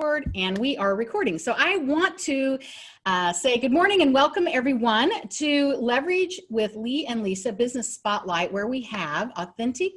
record, and we are recording. So I want to say good morning and welcome everyone to Leverage with Lee and Lisa Business Spotlight, where we have authentic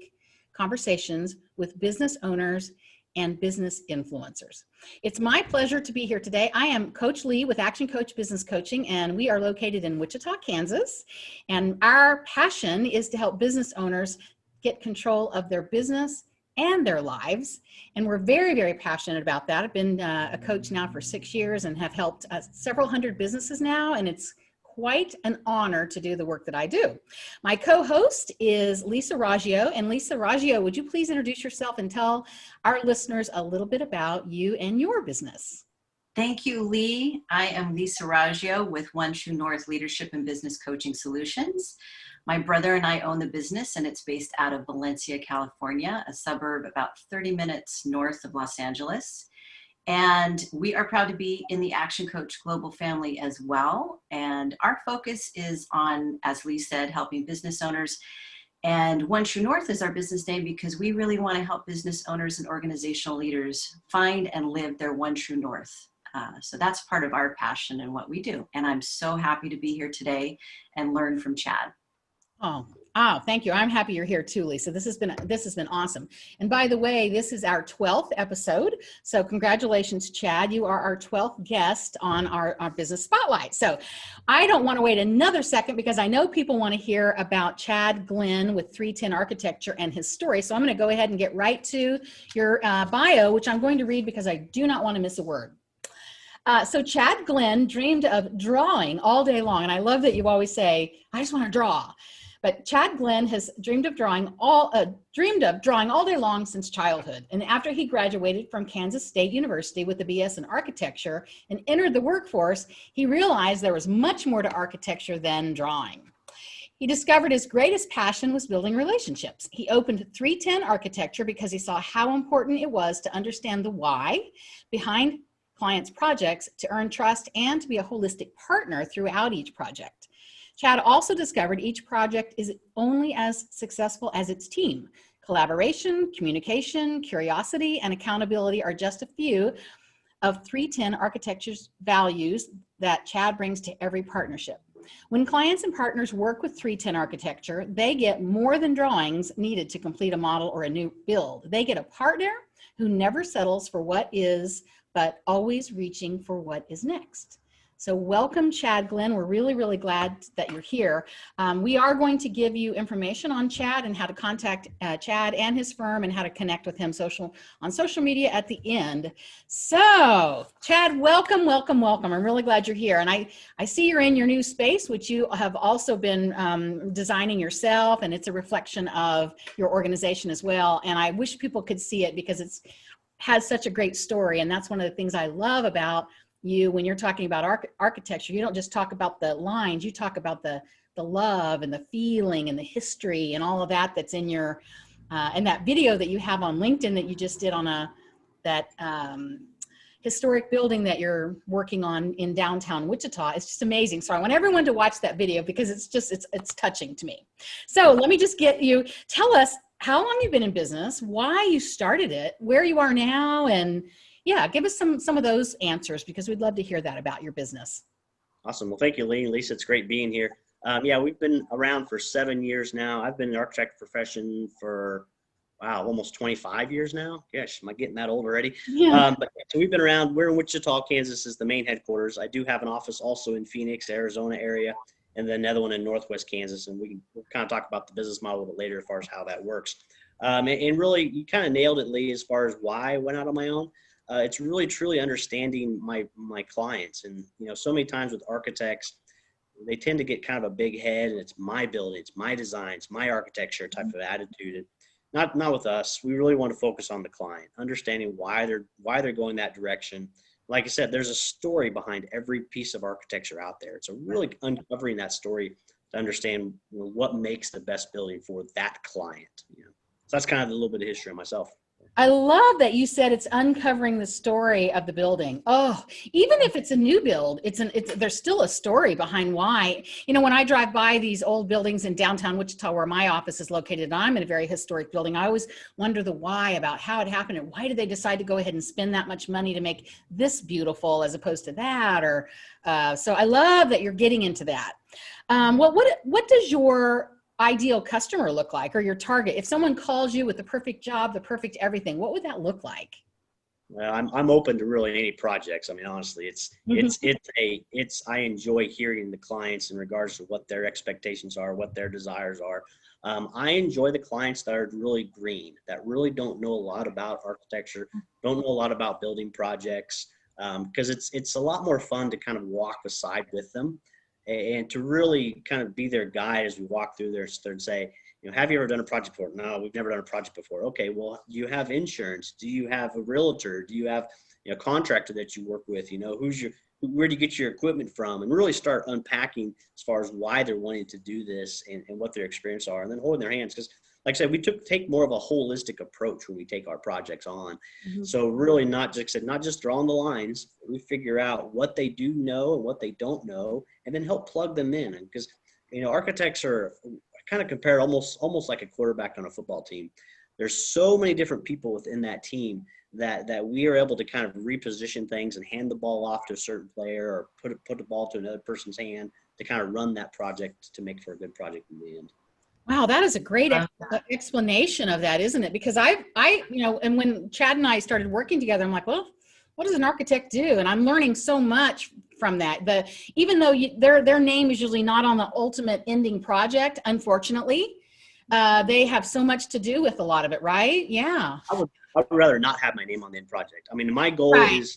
conversations with business owners and business influencers. It's my pleasure to be here today. I am Coach Lee with Action Coach Business Coaching, and we are located in Wichita, Kansas. And our passion is to help business owners get control of their business and their lives. And we're very, very passionate about that. I've been a coach now for 6 years and have helped several hundred businesses now, and it's quite an honor to do the work that I do. My co-host is Lisa Raggio. And Lisa Raggio, would you please introduce yourself and tell our listeners a little bit about you and your business? Thank you, Lee. I am Lisa Raggio with One True North Leadership and Business Coaching Solutions. My brother and I own the business, and it's based out of Valencia, California, a suburb about 30 minutes north of Los Angeles. And we are proud to be in the Action Coach Global family as well. And our focus is on, as Lee said, helping business owners. And One True North is our business name because we really want to help business owners and organizational leaders find and live their One True North. So that's part of our passion and what we do. And I'm so happy to be here today and learn from Chad. Oh, thank you. I'm happy you're here too, Lisa. This has been awesome. And by the way, this is our 12th episode. So congratulations, Chad. You are our 12th guest on our Business Spotlight. So I don't want to wait another second because I know people want to hear about Chad Glenn with 310 Architecture and his story. So I'm going to go ahead and get right to your bio, which I'm going to read because I do not want to miss a word. So Chad Glenn dreamed of drawing all day long. And I love that you always say, I just want to draw. But Chad Glenn has dreamed of drawing all day long since childhood. And after he graduated from Kansas State University with a BS in architecture and entered the workforce, he realized there was much more to architecture than drawing. He discovered his greatest passion was building relationships. He opened 310 Architecture because he saw how important it was to understand the why behind clients' projects, to earn trust, and to be a holistic partner throughout each project. Chad also discovered each project is only as successful as its team. Collaboration, communication, curiosity, and accountability are just a few of 310 Architecture's values that Chad brings to every partnership. When clients and partners work with 310 Architecture, they get more than drawings needed to complete a model or a new build. They get a partner who never settles for what is, but always reaching for what is next. So welcome, Chad Glenn. We're really, really glad that you're here. We are going to give you information on Chad and how to contact Chad and his firm and how to connect with him on social media at the end. So Chad, welcome, welcome, welcome. I'm really glad you're here. And I see you're in your new space, which you have also been designing yourself, and it's a reflection of your organization as well. And I wish people could see it because it has such a great story. And that's one of the things I love about you when you're talking about architecture. You don't just talk about the lines, you talk about the love and the feeling and the history and all of that that's in your and that video that you have on LinkedIn that you just did on that historic building that you're working on in downtown Wichita. It's just amazing. So I want everyone to watch that video because it's touching to me. So let me just tell us how long you've been in business, why you started it, where you are now, and yeah, give us some of those answers because we'd love to hear that about your business. Awesome. Well, thank you, Lee and Lisa. It's great being here. Yeah, we've been around for 7 years now. I've been in the architect profession for, almost 25 years now. Gosh, am I getting that old already? Yeah. So we've been around. We're in Wichita, Kansas is the main headquarters. I do have an office also in Phoenix, Arizona area, and then another one in Northwest Kansas. And we'll kind of talk about the business model a little bit later as far as how that works. And really, you kind of nailed it, Lee, as far as why I went out on my own. It's really truly understanding my clients. And, so many times with architects, they tend to get kind of a big head and it's my building, it's my design, it's my architecture type of attitude. And not with us. We really want to focus on the client, understanding why they're going that direction. Like I said, there's a story behind every piece of architecture out there. It's really uncovering that story to understand what makes the best building for that client. So that's kind of a little bit of history on myself. I love that you said it's uncovering the story of the building. Oh, even if it's a new build, there's still a story behind why. You know, when I drive by these old buildings in downtown Wichita, where my office is located, and I'm in a very historic building, I always wonder the why about how it happened and why did they decide to go ahead and spend that much money to make this beautiful as opposed to that. Or so I love that you're getting into that. What does your ideal customer look like, or your target? If someone calls you with the perfect job, the perfect everything, what would that look like? Well, I'm open to really any projects. I mean, honestly, I enjoy hearing the clients in regards to what their expectations are, what their desires are. I enjoy the clients that are really green, that really don't know a lot about architecture, don't know a lot about building projects, because it's a lot more fun to kind of walk beside with them and to really kind of be their guide as we walk through there and say, you know, have you ever done a project before? No, we've never done a project before. Okay, well, do you have insurance? Do you have a realtor? Do you have, you know, a contractor that you work with? You know, where do you get your equipment from? And really start unpacking as far as why they're wanting to do this and what their experience are, and then holding their hands. Because like I said, we take more of a holistic approach when we take our projects on. Mm-hmm. So really not just drawing the lines, we figure out what they do know and what they don't know, and then help plug them in. And because, you know, architects are kind of compared almost like a quarterback on a football team. There's so many different people within that team that we are able to kind of reposition things and hand the ball off to a certain player or put the ball to another person's hand to kind of run that project to make for a good project in the end. Wow, that is a great explanation of that, isn't it? Because you know, and when Chad and I started working together, I'm like, well, what does an architect do? And I'm learning so much from that. Even though their name is usually not on the ultimate ending project, unfortunately, they have so much to do with a lot of it, right? Yeah. I would rather not have my name on the end project. I mean, my goal is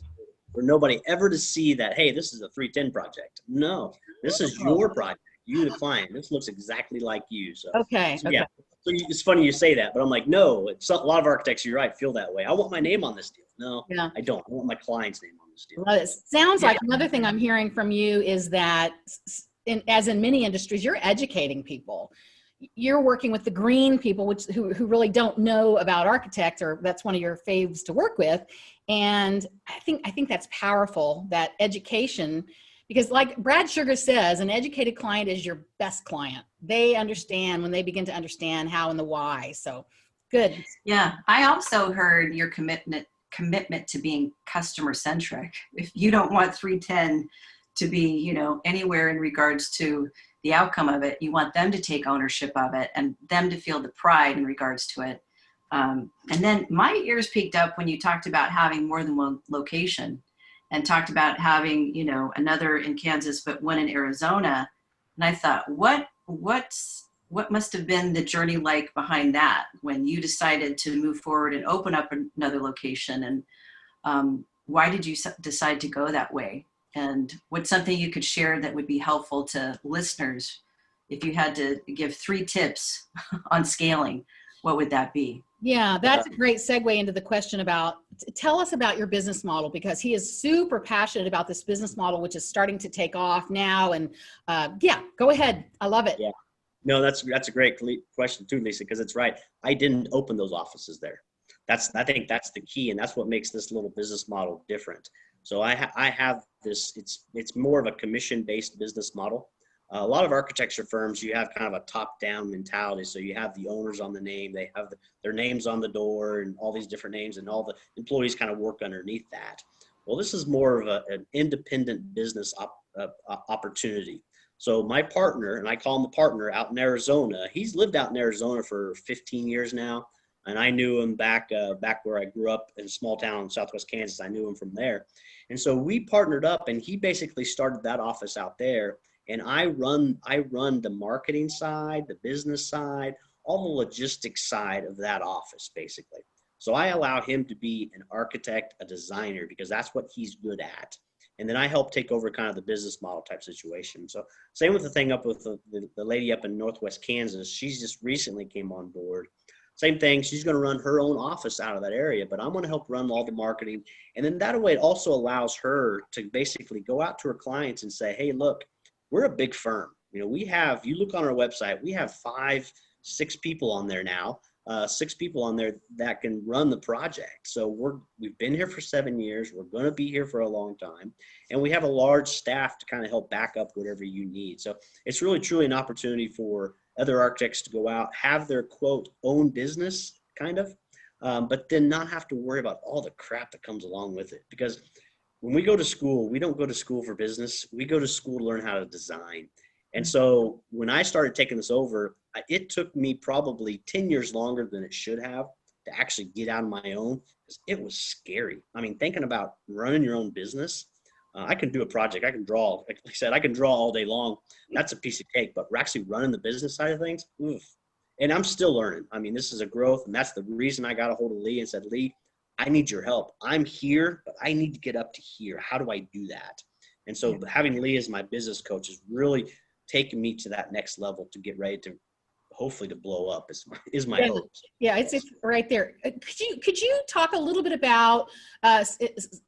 for nobody ever to see that, hey, this is a 310 project. No, this is your project. You, the client. This looks exactly like you. So, okay. Yeah. So it's funny you say that, but I'm like, no. A lot of architects, you're right, feel that way. I want my name on this deal. No, yeah. I don't. I want my client's name on this deal. Well, it sounds like another thing I'm hearing from you is that, as in many industries, you're educating people. You're working with the green people, who really don't know about architect, or that's one of your faves to work with. And I think that's powerful, that education. Because like Brad Sugar says, an educated client is your best client. They understand when they begin to understand how and the why. So good. Yeah. I also heard your commitment to being customer centric. If you don't want 310 to be, you know, anywhere in regards to the outcome of it, you want them to take ownership of it and them to feel the pride in regards to it. And then my ears peaked up when you talked about having more than one location, and talked about having, you know, another in Kansas, but one in Arizona. And I thought, what must have been the journey like behind that when you decided to move forward and open up another location? And why did you decide to go that way? And what's something you could share that would be helpful to listeners? If you had to give 3 tips on scaling, what would that be? Yeah, that's a great segue into the question about, tell us about your business model, because he is super passionate about this business model, which is starting to take off now. And yeah, go ahead. I love it. Yeah, no, that's a great question too, Lisa, because it's right. I didn't open those offices there. I think that's the key, and that's what makes this little business model different. So I have this, it's more of a commission-based business model. A lot of architecture firms, you have kind of a top-down mentality. So you have the owners on the name, they have their names on the door and all these different names, and all the employees kind of work underneath that. Well, this is more of an independent business opportunity. So my partner, and I call him the partner, out in Arizona, he's lived out in Arizona for 15 years now. And I knew him back where I grew up in a small town in Southwest Kansas. I knew him from there. And so we partnered up, and he basically started that office out there. And I run the marketing side, the business side, all the logistics side of that office, basically. So I allow him to be an architect, a designer, because that's what he's good at. And then I help take over kind of the business model type situation. So same with the thing up with the lady up in Northwest Kansas. She's just recently came on board. Same thing. She's going to run her own office out of that area, but I'm going to help run all the marketing. And then that way it also allows her to basically go out to her clients and say, hey, look, we're a big firm. You know, you look on our website, we have 5-6 people on there now. 6 people on there that can run the project. So we've been here for 7 years. We're going to be here for a long time. And we have a large staff to kind of help back up whatever you need. So it's really truly an opportunity for other architects to go out, have their quote own business kind of, but then not have to worry about all the crap that comes along with it. Because when we go to school, we don't go to school for business. We go to school to learn how to design. And so when I started taking this over, it took me probably 10 years longer than it should have to actually get out on my own, because it was scary. I mean, thinking about running your own business, I can do a project. I can draw. Like I said, I can draw all day long. That's a piece of cake. But we're actually running the business side of things. Oof. And I'm still learning. I mean, this is a growth. And that's the reason I got a hold of Lee and said, Lee, I need your help. I'm here, but I need to get up to here. How do I do that? And so having Lee as my business coach is really taking me to that next level to get ready to hopefully to blow up is my hope. Yeah, it's right there. Could you talk a little bit about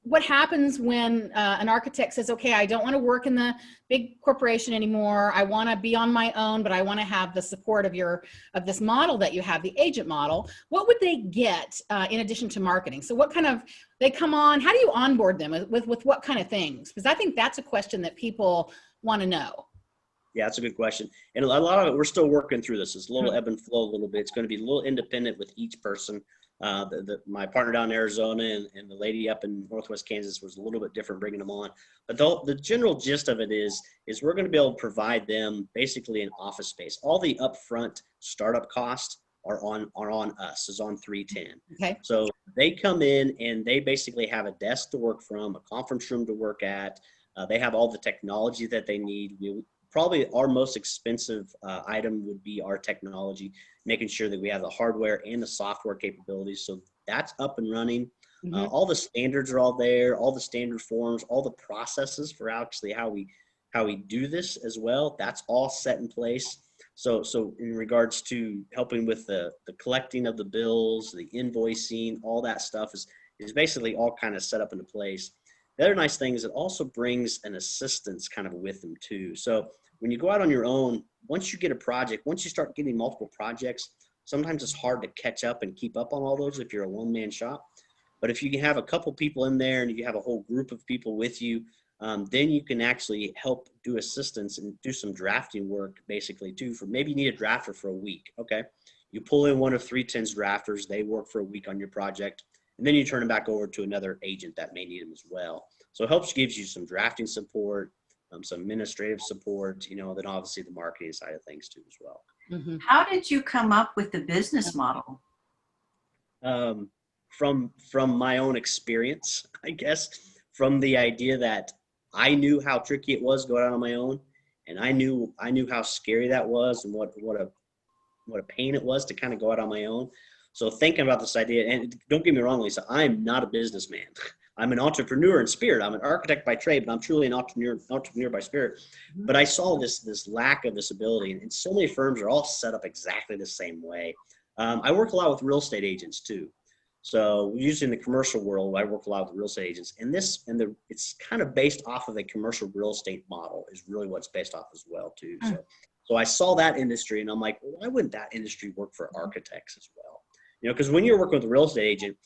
what happens when an architect says, okay, I don't want to work in the big corporation anymore. I want to be on my own, but I want to have the support of this model that you have, the agent model. What would they get in addition to marketing? So what kind of, they come on, how do you onboard them with what kind of things? Because I think that's a question that people want to know. Yeah, that's a good question. And a lot of it, we're still working through this. It's a little ebb and flow a little bit. It's going to be a little independent with each person. My partner down in Arizona and the lady up in Northwest Kansas was a little bit different bringing them on. But the general gist of it is we're going to be able to provide them basically an office space. All the upfront startup costs are on us, is on 310. Okay. So they come in and they basically have a desk to work from, a conference room to work at. They have all the technology that they need. Probably our most expensive item would be our technology, making sure that we have the hardware and the software capabilities. So that's up and running. Mm-hmm. All the standards are all there, all the standard forms, all the processes for actually how we do this as well. That's all set in place. So in regards to helping with the collecting of the bills, the invoicing, all that stuff is basically all kind of set up into place. The other nice thing is it also brings an assistance kind of with them too. So when you go out on your own, once you get a project, once you start getting multiple projects, sometimes it's hard to catch up and keep up on all those if you're a one-man shop. But if you can have a couple people in there and you have a whole group of people with you, then you can actually help do assistance and do some drafting work basically too. For maybe you need a drafter for a week. Okay. You pull in one of 310's drafters, they work for a week on your project, and then you turn them back over to another agent that may need them as well. So it gives you some drafting support, some administrative support, then obviously the marketing side of things too as well. Mm-hmm. How did you come up with the business model? From my own experience, I guess, from the idea that I knew how tricky it was going out on my own, and I knew how scary that was, and what a pain it was to kind of go out on my own. So thinking about this idea, and don't get me wrong, Lisa, I'm not a businessman. I'm an entrepreneur in spirit. I'm an architect by trade, but I'm truly an entrepreneur by spirit. But I saw this lack of this ability, and so many firms are all set up exactly the same way. I work a lot with real estate agents too. So usually in the commercial world, I work a lot with real estate agents, and it's kind of based off of a commercial real estate model is really what's based off as well too. So I saw that industry, and I'm like, well, why wouldn't that industry work for architects as well? Because when you're working with a real estate agent,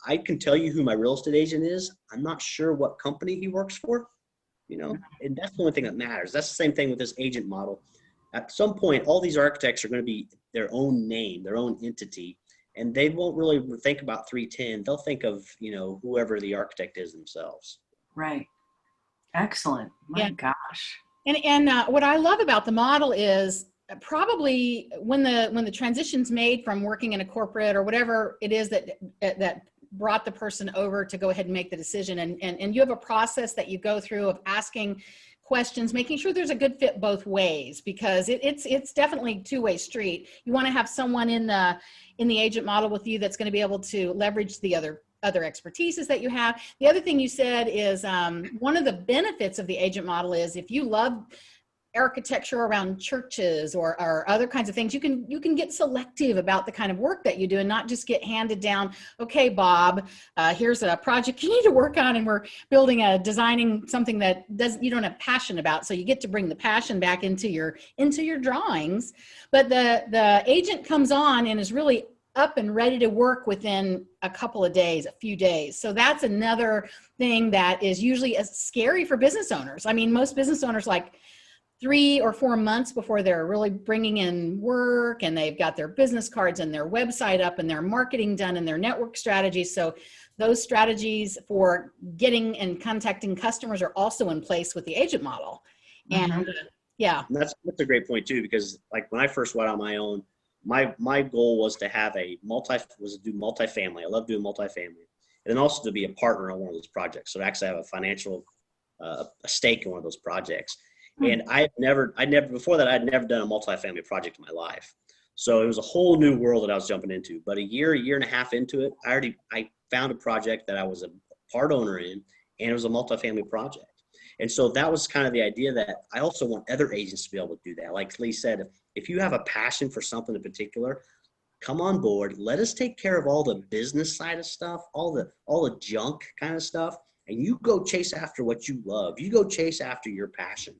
I can tell you who my real estate agent is. I'm not sure what company he works for, and that's the only thing that matters. That's the same thing with this agent model. At some point, all these architects are going to be their own name, their own entity, and they won't really think about 310. They'll think of, whoever the architect is themselves. Right. Excellent. My gosh. And what I love about the model is probably when the transition's made from working in a corporate or whatever it is that brought the person over to go ahead and make the decision, and you have a process that you go through of asking questions, making sure there's a good fit both ways, because it's definitely two-way street. You want to have someone in the agent model with you that's going to be able to leverage the other expertises that you have. The other thing you said is one of the benefits of the agent model is if you love architecture around churches or other kinds of things, you can get selective about the kind of work that you do and not just get handed down, okay, Bob, here's a project you need to work on, and we're designing something that you don't have passion about. So you get to bring the passion back into your drawings. But the agent comes on and is really up and ready to work within a couple of days, a few days. So that's another thing that is usually scary for business owners. I mean, most business owners like 3 or 4 months before they're really bringing in work, and they've got their business cards and their website up and their marketing done and their network strategies. So those strategies for getting and contacting customers are also in place with the agent model. And yeah. And that's a great point too, because like when I first went on my own, my goal was to have do multifamily. I love doing multifamily, and then also to be a partner on one of those projects. So to actually have a financial a stake in one of those projects. And before that, I'd never done a multifamily project in my life. So it was a whole new world that I was jumping into. But a year and a half into it, I found a project that I was a part owner in, and it was a multifamily project. And so that was kind of the idea, that I also want other agents to be able to do that. Like Lee said, if you have a passion for something in particular, come on board. Let us take care of all the business side of stuff, all the junk kind of stuff, and you go chase after what you love. You go chase after your passion.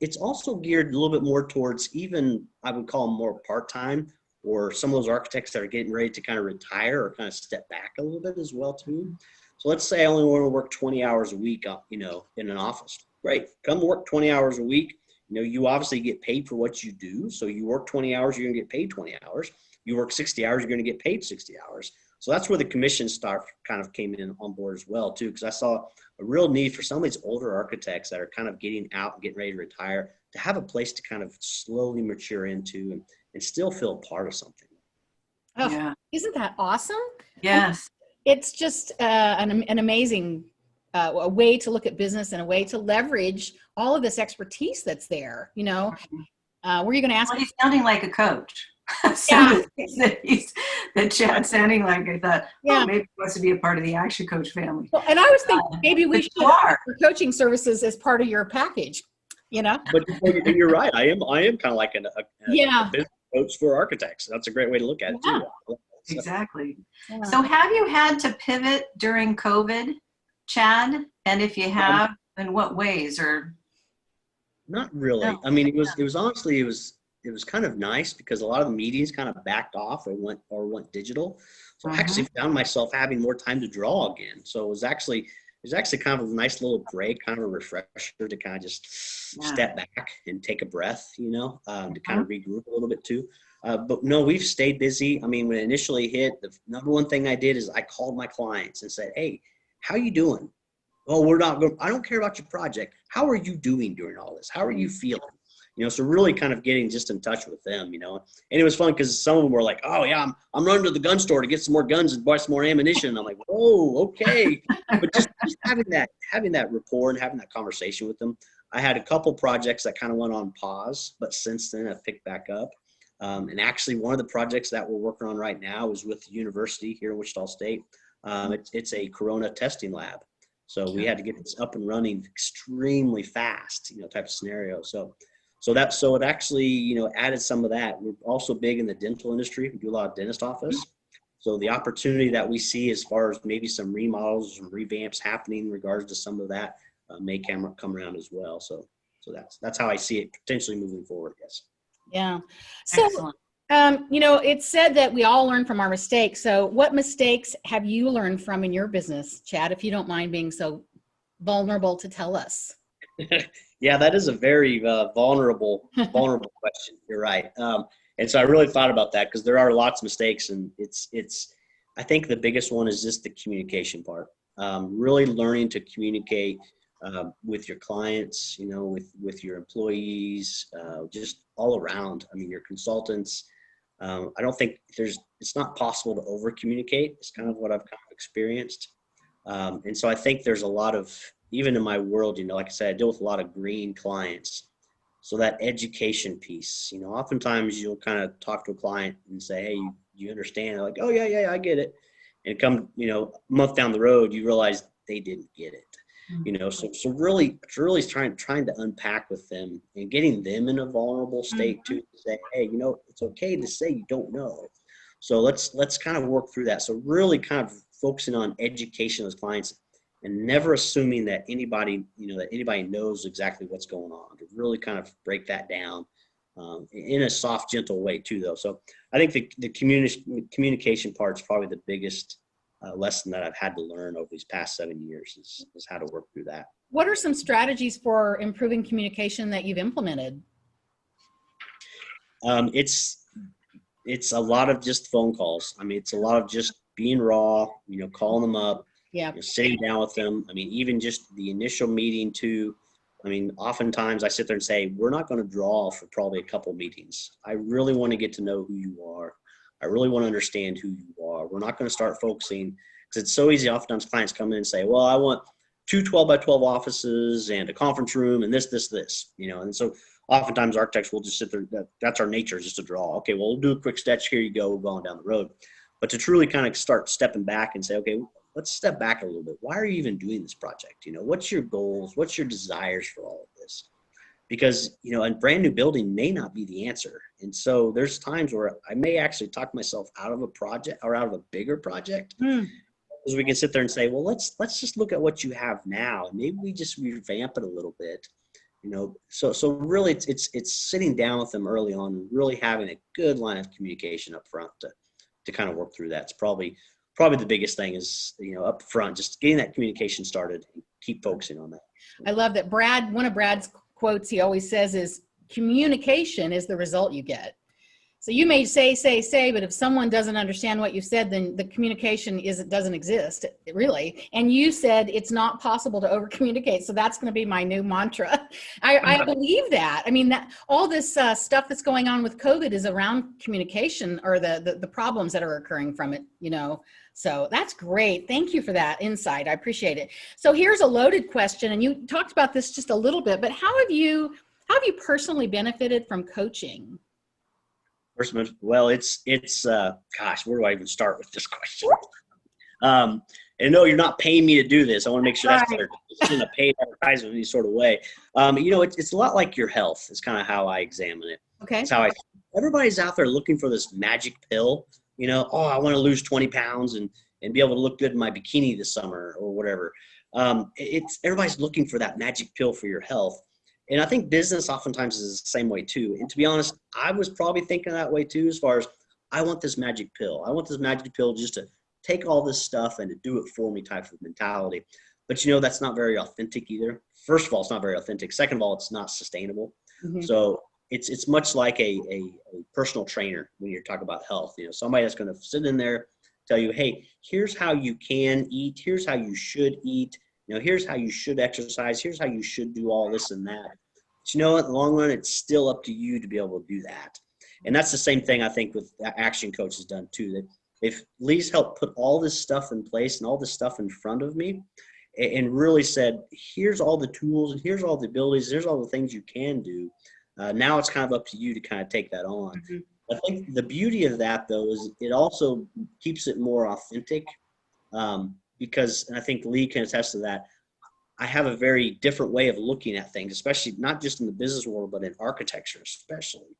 It's also geared a little bit more towards, even I would call them more part-time, or some of those architects that are getting ready to kind of retire or kind of step back a little bit as well too. So let's say I only want to work 20 hours a week, in an office. Great, come work 20 hours a week. You obviously get paid for what you do. So you work 20 hours, you're gonna get paid 20 hours. You work 60 hours, you're gonna get paid 60 hours. So that's where the commission start kind of came in on board as well too, because I saw a real need for some of these older architects that are kind of getting out and getting ready to retire to have a place to kind of slowly mature into and still feel part of something. Oh, yeah. Isn't that awesome? Yes. It's just an amazing a way to look at business and a way to leverage all of this expertise that's there. Were you going to ask? Well, he's sounding like a coach. Yeah. that Chad's sounding like, I thought, maybe he wants to be a part of the Action Coach family. Well, and I was thinking maybe we should offer coaching services as part of your package. But you're right. I am kind of like a business coach for architects. That's a great way to look at it too. Exactly. Yeah. So have you had to pivot during COVID, Chad? And if you have, in what ways? Or not really. No. I mean, it was honestly, it was kind of nice because a lot of the meetings kind of backed off or went digital. So I actually found myself having more time to draw again. So it was actually kind of a nice little break, kind of a refresher to kind of just step back and take a breath, to kind of regroup a little bit too. But no, we've stayed busy. I mean, when it initially hit, the number one thing I did is I called my clients and said, hey, how you doing? Oh, I don't care about your project. How are you doing during all this? How are you feeling? So really kind of getting just in touch with them, and it was fun because some of them were like, oh yeah, I'm running to the gun store to get some more guns and buy some more ammunition. And I'm like, whoa, okay. But just having that rapport and having that conversation with them. I had a couple projects that kind of went on pause, but since then I've picked back up. And actually one of the projects that we're working on right now is with the university here in Wichita State. It's a corona testing lab. So we had to get this up and running extremely fast, type of scenario. So it actually, added some of that. We're also big in the dental industry. We do a lot of dentist office. So the opportunity that we see as far as maybe some remodels and revamps happening in regards to some of that may come around as well. So that's how I see it potentially moving forward. Yes. Yeah. So, it's said that we all learn from our mistakes. So what mistakes have you learned from in your business, Chad, if you don't mind being so vulnerable to tell us? Yeah, that is a very vulnerable question. You're right. And so I really thought about that because there are lots of mistakes, and I think the biggest one is just the communication part. Really learning to communicate with your clients, with your employees, just all around. I mean, your consultants. I don't think it's not possible to over communicate. It's kind of what I've kind of experienced. And so I think there's a lot of, even in my world, like I said, I deal with a lot of green clients. So that education piece, oftentimes you'll kind of talk to a client and say, hey, you understand? They're like, oh yeah, I get it. And come, a month down the road, you realize they didn't get it. So really trying to unpack with them and getting them in a vulnerable state to say, hey, it's okay to say you don't know. So let's kind of work through that. So really kind of focusing on education of those clients and never assuming that anybody knows exactly what's going on, to really kind of break that down in a soft, gentle way too, though. So I think the communication part is probably the biggest lesson that I've had to learn over these past 7 years is how to work through that. What are some strategies for improving communication that you've implemented? It's a lot of just phone calls. I mean, it's a lot of just being raw, calling them up, sitting down with them. I mean, even just the initial meeting too. I mean, oftentimes I sit there and say, we're not going to draw for probably a couple meetings. I really want to get to know who you are. I really want to understand who you are. We're not going to start focusing, because it's so easy. Oftentimes clients come in and say, well, I want 2 12-by-12 offices and a conference room and this, and so oftentimes architects will just sit there. That's our nature, is just to draw. Okay, well, we'll do a quick sketch. Here you go. We're going down the road. But to truly kind of start stepping back and say, okay, let's step back a little bit. Why are you even doing this project? What's your goals? What's your desires for all of this? Because, a brand new building may not be the answer. And so there's times where I may actually talk myself out of a project or out of a bigger project. Because we can sit there and say, well, let's just look at what you have now. And maybe we just revamp it a little bit. So really it's sitting down with them early on and really having a good line of communication up front to kind of work through that. It's probably the biggest thing is, up front, just getting that communication started and keep focusing on that. I love that one of Brad's quotes he always says is, communication is the result you get. So you may say, but if someone doesn't understand what you said, then the communication doesn't exist, really. And you said it's not possible to over communicate. So that's going to be my new mantra. I believe that. I mean, that all this stuff that's going on with COVID is around communication, or the problems that are occurring from it, So that's great. Thank you for that insight. I appreciate it. So here's a loaded question, and you talked about this just a little bit, but how have you personally benefited from coaching? Well, it's gosh, where do I even start with this question? And no, you're not paying me to do this. I want to make sure that's clear. It's in a paid advertisement in any sort of way. It's a lot like your health is kind of how I examine it. Okay. It's how everybody's out there looking for this magic pill. I want to lose 20 pounds and be able to look good in my bikini this summer or whatever. Everybody's looking for that magic pill for your health. And I think business oftentimes is the same way too. And to be honest, I was probably thinking that way too, as far as I want this magic pill. I want this magic pill just to take all this stuff and to do it for me type of mentality. But that's not very authentic either. First of all, it's not very authentic. Second of all, it's not sustainable. Mm-hmm. So it's much like a personal trainer when you're talking about health. Somebody that's going to sit in there, tell you, hey, here's how you can eat. Here's how you should eat. Here's how you should exercise. Here's how you should do all this and that. But in the long run, it's still up to you to be able to do that. And that's the same thing I think with Action Coach has done too. That if Lee's helped put all this stuff in place and all this stuff in front of me and really said, here's all the tools and here's all the abilities, here's all the things you can do. Now it's kind of up to you to kind of take that on. Mm-hmm. I think the beauty of that though is it also keeps it more authentic. Because, and I think Lee can attest to that, I have a very different way of looking at things, especially not just in the business world, but in architecture especially.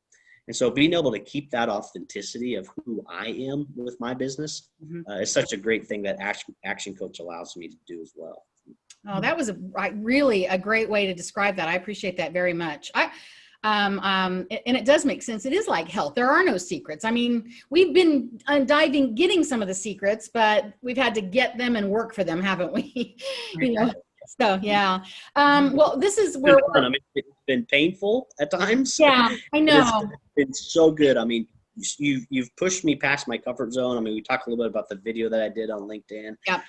And so being able to keep that authenticity of who I am with my business is such a great thing that Action Coach allows me to do as well. Oh, that was really a great way to describe that. I appreciate that very much. And it does make sense. It is like health. There are no secrets. I mean, we've been getting some of the secrets, but we've had to get them and work for them, haven't we? So yeah. Well, this is where it's been painful at times. Yeah, I know. It's been so good. I mean, you've pushed me past my comfort zone. I mean, we talked a little bit about the video that I did on LinkedIn. Yeah.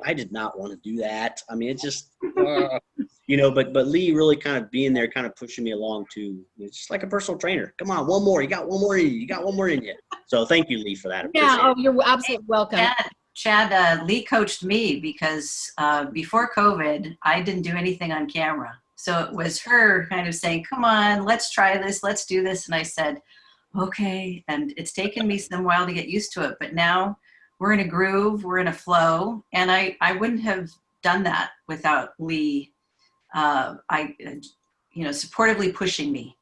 I did not want to do that. I mean, it's just, but Lee really kind of being there, kind of pushing me along to, it's just like a personal trainer. Come on, one more. You got one more in you. You got one more in you. So thank you, Lee, for that. You're absolutely welcome. Chad, Lee coached me because before COVID, I didn't do anything on camera. So it was her kind of saying, come on, let's try this. Let's do this. And I said, okay. And it's taken me some while to get used to it. But now we're in a groove, we're in a flow. And I wouldn't have done that without Lee, supportively pushing me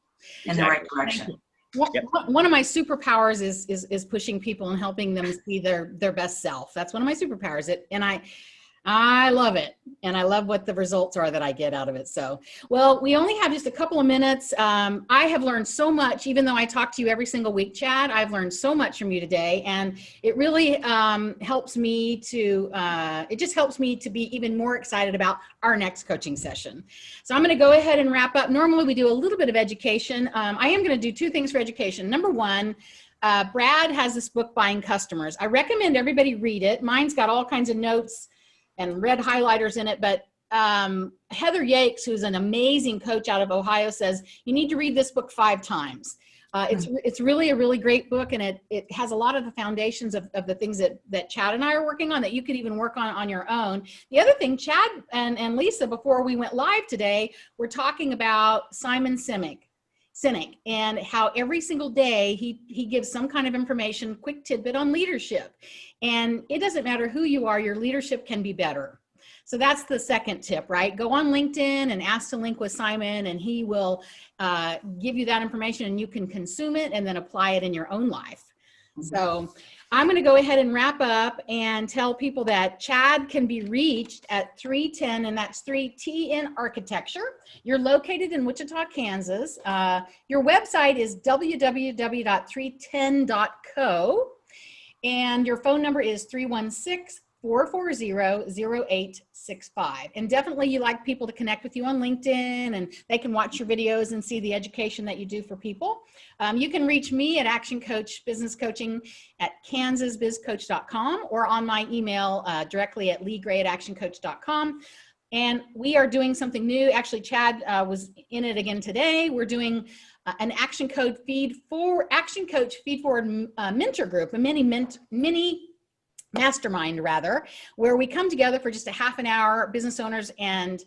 in the right direction. One of my superpowers is pushing people and helping them see their best self. That's one of my superpowers. I love it. And I love what the results are that I get out of it. So, well, we only have just a couple of minutes. I have learned so much, even though I talk to you every single week, Chad. I've learned so much from you today. And it really helps me to be even more excited about our next coaching session. So I'm going to go ahead and wrap up. Normally we do a little bit of education. I am going to do two things for education. Number one, Brad has this book, Buying Customers. I recommend everybody read it. Mine's got all kinds of notes and red highlighters in it, but Heather Yakes, who's an amazing coach out of Ohio, says you need to read this book 5 times. It's really a really great book, and it has a lot of the foundations of the things that Chad and I are working on that you could even work on your own. The other thing, Chad and Lisa, before we went live today, we're talking about Simon Sinek and how every single day he gives some kind of information, quick tidbit on leadership. And it doesn't matter who you are, your leadership can be better. So that's the second tip, right? Go on LinkedIn and ask to link with Simon, and he will give you that information, and you can consume it and then apply it in your own life. So I'm going to go ahead and wrap up and tell people that Chad can be reached at 310, and that's 3T in Architecture. You're located in Wichita, Kansas. Your website is www.310.co, and your phone number is 316-440-0865. And definitely you like people to connect with you on LinkedIn, and they can watch your videos and see the education that you do for people. You can reach me at Action Coach Business Coaching at kansasbizcoach.com, or on my email directly at leegray@actioncoach.com. And we are doing something new. Actually, Chad was in it again today. We're doing an Action Coach Feed Forward mentor group, a mini mastermind rather, where we come together for just a half an hour, business owners and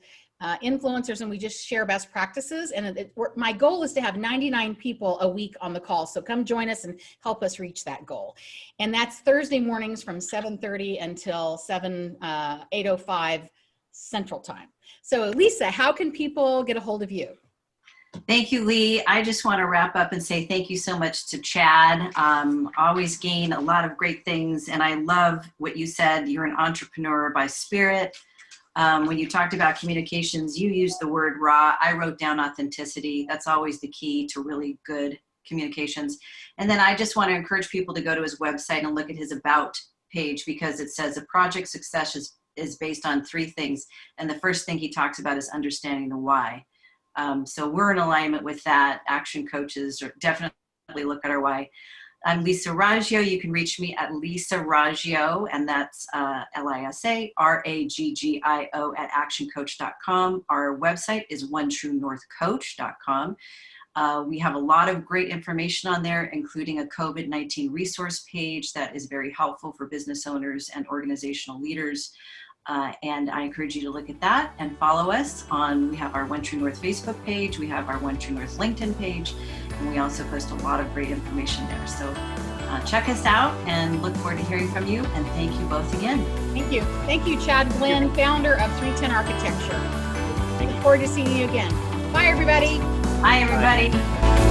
influencers, and we just share best practices. And my goal is to have 99 people a week on the call. So come join us and help us reach that goal. And that's Thursday mornings from 7:30 until 8:05 Central Time. So Lisa, how can people get a hold of you? Thank you, Lee. I just want to wrap up and say thank you so much to Chad. Always gain a lot of great things. And I love what you said. You're an entrepreneur by spirit. When you talked about communications, you used the word raw. I wrote down authenticity. That's always the key to really good communications. And then I just want to encourage people to go to his website and look at his about page, because it says a project success is based on 3 things. And the first thing he talks about is understanding the why. So we're in alignment with that. Action coaches definitely look at our why. I'm Lisa Raggio. You can reach me at Lisa Raggio, and that's LISA RAGGIO at actioncoach.com. Our website is onetruenorthcoach.com. We have a lot of great information on there, including a COVID-19 resource page that is very helpful for business owners and organizational leaders. And I encourage you to look at that and follow us we have our One True North Facebook page, we have our One True North LinkedIn page, and we also post a lot of great information there. So check us out and look forward to hearing from you. And thank you both again. Thank you. Thank you, Chad Glenn, founder of 310 Architecture. Look forward to seeing you again. Bye, everybody. Bye, everybody. Bye.